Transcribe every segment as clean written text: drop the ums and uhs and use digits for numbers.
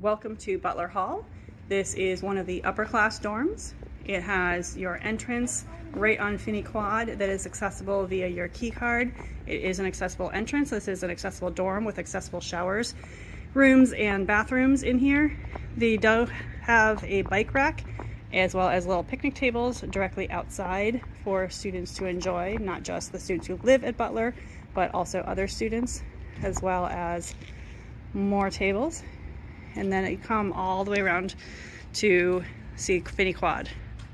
Welcome to Butler Hall. This is one of the upper class dorms. It has your entrance right on Finney Quad that is accessible via your key card. It is an accessible entrance. This is an accessible dorm with accessible showers, rooms, and bathrooms in here. They do have a bike rack as well as little picnic tables directly outside for students to enjoy, not just the students who live at Butler, but also other students, as well as more tables. And then you come all the way around to see Finney Quad.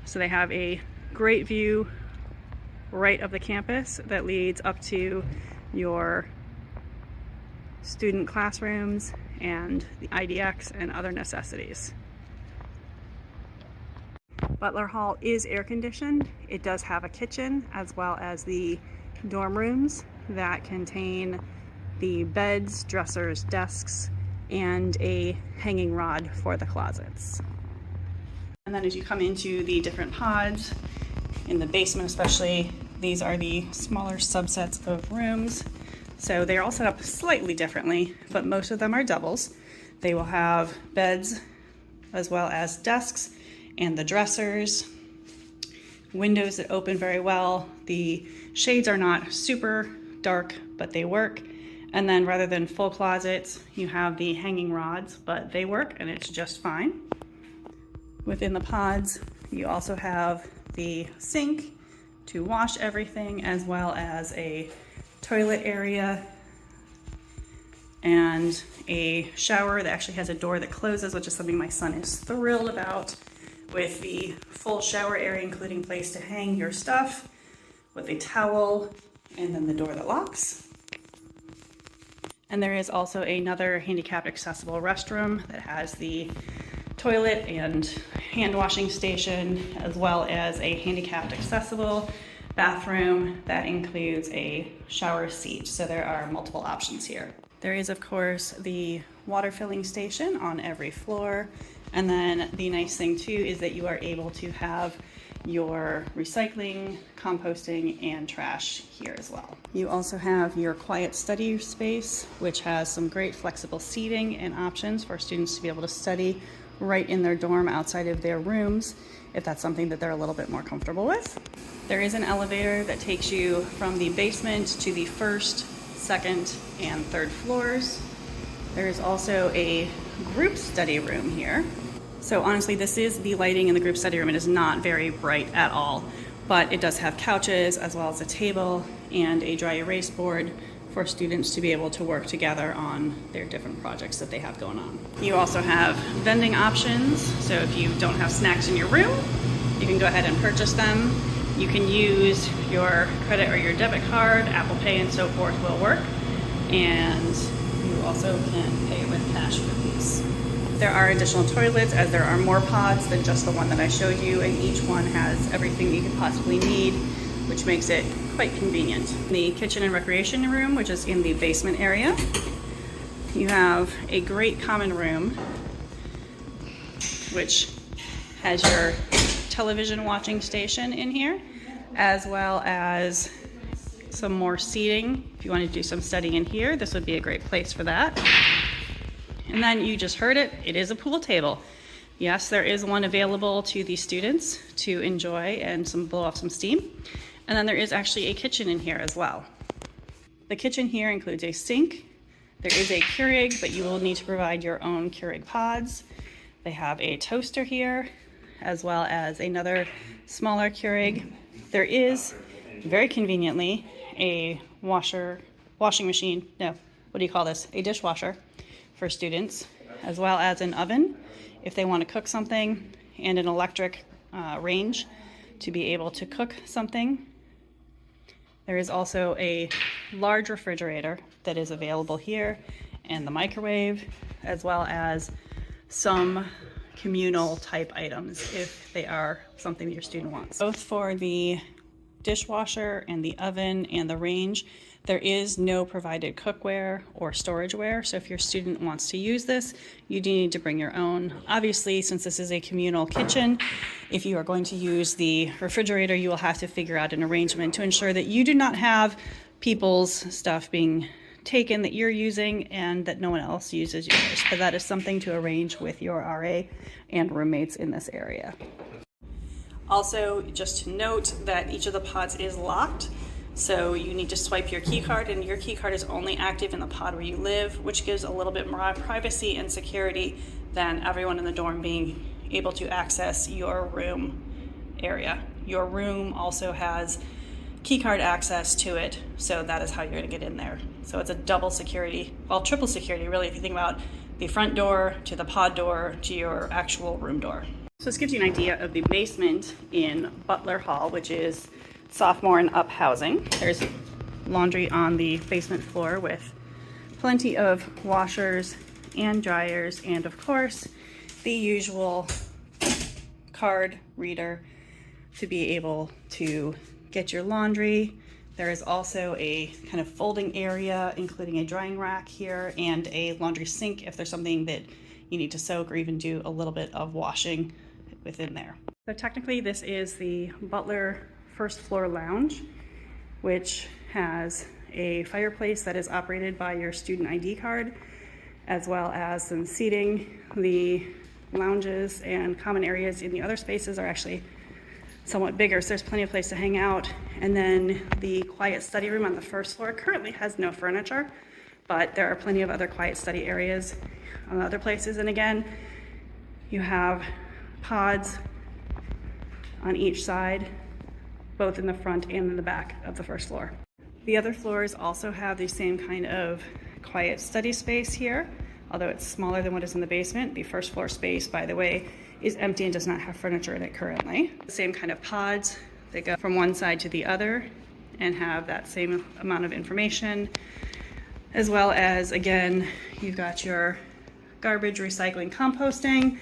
So they have a great view right of the campus that leads up to your student classrooms and the IDX and other necessities. Butler Hall is air conditioned. It does have a kitchen as well as the dorm rooms that contain the beds, dressers, desks, and a hanging rod for the closets. And then as you come into the different pods, in the basement especially, these are the smaller subsets of rooms. So they're all set up slightly differently, but most of them are doubles. They will have beds as well as desks and the dressers, windows that open very well. The shades are not super dark, but they work. And then rather than full closets, you have the hanging rods, but they work and it's just fine. Within the pods, you also have the sink to wash everything, as well as a toilet area and a shower that actually has a door that closes, which is something my son is thrilled about, with the full shower area, including place to hang your stuff, with a towel, and then the door that locks. And there is also another handicapped accessible restroom that has the toilet and hand washing station, as well as a handicapped accessible bathroom that includes a shower seat. So there are multiple options here. There is, of course, the water filling station on every floor. And then the nice thing too is that you are able to have your recycling, composting, and trash here as well. You also have your quiet study space, which has some great flexible seating and options for students to be able to study right in their dorm outside of their rooms, if that's something that they're a little bit more comfortable with. There is an elevator that takes you from the basement to the first, second, and third floors. There is also a group study room here. So honestly, this is the lighting in the group study room. It is not very bright at all, but it does have couches as well as a table and a dry erase board for students to be able to work together on their different projects that they have going on. You also have vending options. So if you don't have snacks in your room, you can go ahead and purchase them. You can use your credit or your debit card, Apple Pay and so forth will work. And you also can pay with cash for these. There are additional toilets, as there are more pods than just the one that I showed you, and each one has everything you could possibly need, which makes it quite convenient. The kitchen and recreation room, which is in the basement area, you have a great common room, which has your television watching station in here, as well as some more seating. If you want to do some studying in here, this would be a great place for that. And then you just heard it, it is a pool table. Yes, there is one available to the students to enjoy and blow off some steam. And then there is actually a kitchen in here as well. The kitchen here includes a sink. There is a Keurig, but you will need to provide your own Keurig pods. They have a toaster here, as well as another smaller Keurig. There is, very conveniently, a washing machine, no, what do you call this? A dishwasher for students, as well as an oven if they want to cook something, and an electric range to be able to cook something. There is also a large refrigerator that is available here, and the microwave, as well as some communal type items if they are something that your student wants. Both for the dishwasher and the oven and the range, there is no provided cookware or storageware, so if your student wants to use this, you do need to bring your own. Obviously, since this is a communal kitchen, if you are going to use the refrigerator, you will have to figure out an arrangement to ensure that you do not have people's stuff being taken that you're using and that no one else uses yours. But that is something to arrange with your RA and roommates in this area. Also, just to note that each of the pods is locked. So you need to swipe your key card, and your key card is only active in the pod where you live, which gives a little bit more privacy and security than everyone in the dorm being able to access your room area. Your room also has key card access to it, so that is how you're going to get in there. So it's a double security, well, triple security really, if you think about the front door to the pod door to your actual room door. So this gives you an idea of the basement in Butler Hall, which is sophomore and up housing. There's laundry on the basement floor with plenty of washers and dryers, and of course the usual card reader to be able to get your laundry. There is also a kind of folding area, including a drying rack here and a laundry sink if there's something that you need to soak or even do a little bit of washing within there. So technically this is the Butler first floor lounge, which has a fireplace that is operated by your student ID card, as well as some seating. The lounges and common areas in the other spaces are actually somewhat bigger, so there's plenty of place to hang out. And then the quiet study room on the first floor currently has no furniture, but there are plenty of other quiet study areas on other places. And again, you have pods on each side, both in the front and in the back of the first floor. The other floors also have the same kind of quiet study space here, although it's smaller than what is in the basement. The first floor space, by the way, is empty and does not have furniture in it currently. The same kind of pods that go from one side to the other and have that same amount of information, as well as, again, you've got your garbage, recycling, composting,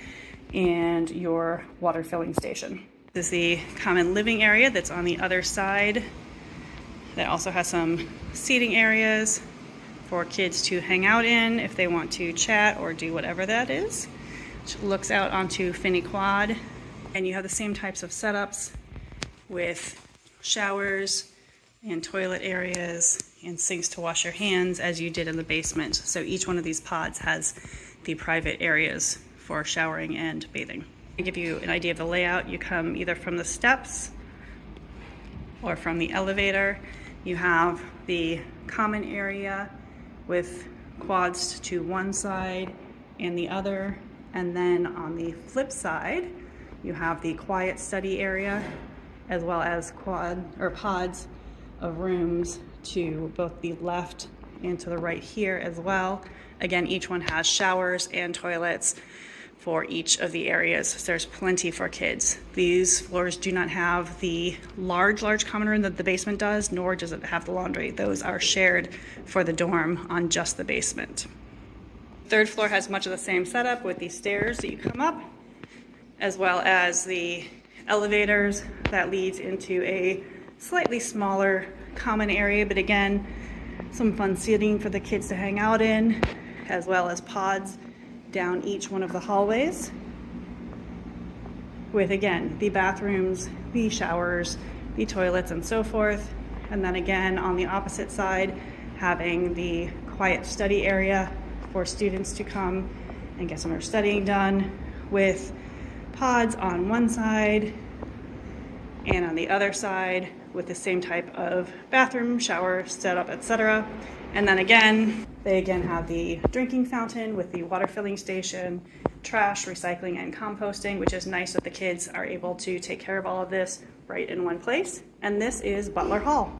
and your water filling station. This is the common living area that's on the other side. That also has some seating areas for kids to hang out in if they want to chat or do whatever that is. Which looks out onto Finney Quad. And you have the same types of setups with showers and toilet areas and sinks to wash your hands as you did in the basement. So each one of these pods has the private areas for showering and bathing. To give you an idea of the layout, you come either from the steps or from the elevator. You have the common area with quads to one side and the other, and then on the flip side you have the quiet study area as well as pods of rooms to both the left and to the right here as well. Again, each one has showers and toilets for each of the areas. So there's plenty for kids. These floors do not have the large common room that the basement does, nor does it have the laundry. Those are shared for the dorm on just the basement. Third floor has much of the same setup with the stairs that you come up, as well as the elevators that leads into a slightly smaller common area, but again, some fun seating for the kids to hang out in, as well as pods down each one of the hallways with, again, the bathrooms, the showers, the toilets, and so forth. And then again, on the opposite side, having the quiet study area for students to come and get some of their studying done, with pods on one side and on the other side with the same type of bathroom, shower, setup, etc. And then again, they have the drinking fountain with the water filling station, trash, recycling, and composting, which is nice that the kids are able to take care of all of this right in one place. And this is Butler Hall.